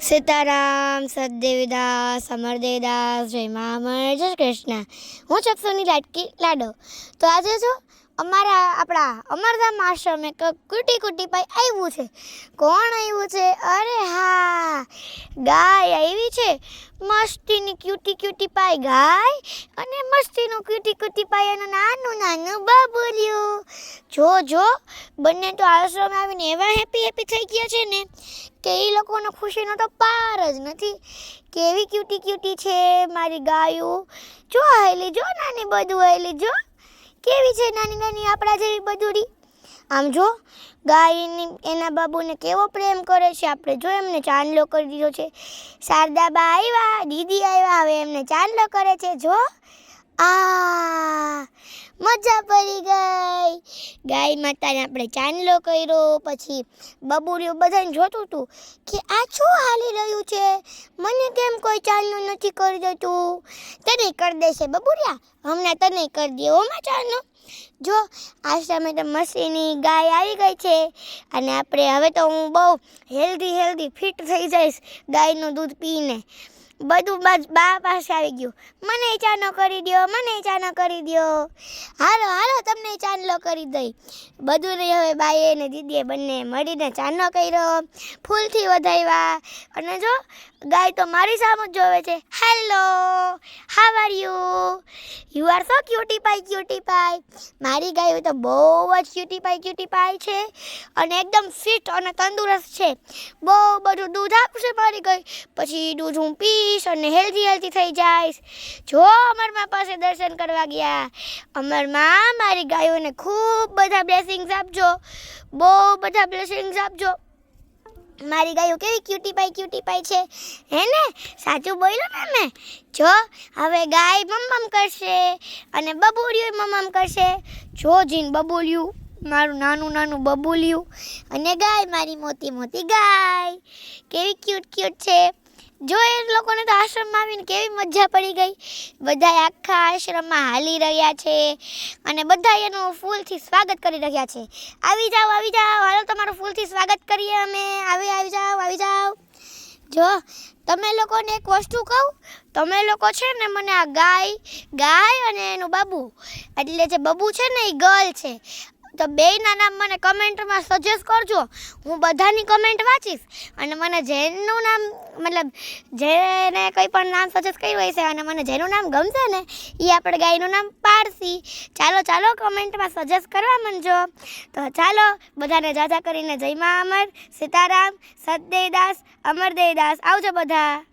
સીતારામ, સદદેવીદાસ, અમરદેવદાસ, જય મહામર, જય કૃષ્ણ. હું ચક્ષુની લાડકી લાડો. તો આજે જો આપણા અમરધામ આશ્રમે કુટી કુટી પાઈ આવ્યું છે. કોણ આવ્યું છે? અરે હા, ગાય આવી છે. મસ્તીની ક્યુટી ક્યુટી પાઈ ગાય અને મસ્તીનું ક્યુટી ક્યુટી પાઈ એનું નાનું નાનું બાબુલિયું. જો બંને તો આશ્રમ આવીને એવા હેપી થઈ ગયા છે ને કે એ લોકોનો ખુશીનો તો પાર જ નથી. કેવી ક્યુટી ક્યુટી છે મારી ગાયું. જો આવેલી, જો નાની બધું આવેલી, જો કેવી છે નાની નાની આપણા જેવી બધુડી. આમ જો ગાય એના બાબુને કેવો પ્રેમ કરે છે. આપણે જો એમને ચાંદલો કરી દીધો છે. શારદાબા આવ્યા, દીદી આવ્યા, હવે એમને ચાંદલો કરે છે. જો મજા પડી ગઈ. ગાય માતાને આપણે ચાંદલો કર્યો. પછી બબુડીઓ બધાને જોતું હતું કે આ શું હાલી રહ્યું છે, મને કેમ કોઈ ચાંદલો નથી કરી દેતું. તને કરી દેશે બબુડિયા, હમણાં તને કરી દે ઓમાં ચાંદલો. જો આશ્રમે તો મસીની ગાય આવી ગઈ છે અને આપણે હવે તો હું બહુ હેલ્ધી ફિટ થઈ જઈશ ગાયનું દૂધ પીને. બધું બા પાસે આવી ગયું. મને ચાનો કરી દો, મને ચાનો કરી દો. હાલો તમને ચાંદલો કરી દઈ. બધું નહીં, હવે બાઈએ ને દીદીએ બંને મળીને ચાંદલો કર્યો, ફૂલથી વધાવ્યા. અને જો ગાય તો મારી સામે જ જોવે છે. Hello, how are you are so cutie pie. મારી ગાય તો બહુ જ ક્યુટી પાઈ છે અને એકદમ ફિટ અને તંદુરસ્ત છે. બહુ બધું દૂધ આપશે મારી ગાય. પછી દૂધ હું પીશ અને હેલ્ધી થઈ જઈશ. જો અમરમાં પાસે દર્શન કરવા ગયા. અમરમાં મારી ગાયોને ખૂબ બધા બ્લેસિંગ્સ આપજો, બહુ બધા બ્લેસિંગ્સ આપજો. મારી ગાયો કેવી ક્યુટી પાઈ છે, હે ને? સાચું બોલ્યો ને મેં? જો હવે ગાય મમ્મમ કરશે અને બબુલિયું મમ્મમ કરશે. જો જીન બબુલિયું, મારું નાનું બબુલિયું, અને ગાય મારી મોટી ગાય કેવી ક્યુટ છે. જો એ લોકોને તો આશ્રમમાં આવીને કેવી મજા પડી ગઈ. બધા આખા આશ્રમમાં હાલી રહ્યા છે અને બધા એનું ફૂલથી સ્વાગત કરી રહ્યા છે. આવી જાઓ, હાલો તમારું ફૂલથી સ્વાગત કરીએ અમે. આવી જાઓ. જો તમે લોકોને એક વસ્તુ કહું, તમે લોકો છે ને મને આ ગાય અને એનું બાબુ, એટલે જે બબુ છે ને એ ગર્લ છે, તો બેયના નામ મને કમેન્ટમાં સજેસ્ટ કરજો. હું બધાની કમેન્ટ વાંચીશ અને મને જેનું નામ, મતલબ જેને કંઈ પણ નામ સજેસ્ટ કર્યું હશે અને મને જેનું નામ ગમશે ને એ આપણે ગાયનું નામ પાડશી. ચાલો કમેન્ટમાં સજેસ્ટ કરવા માંડજો. તો ચાલો બધાને જાજા કરીને જય મા અમર, સીતારામ, સદદેવદાસ, અમરદેવદાસ. આવજો બધા.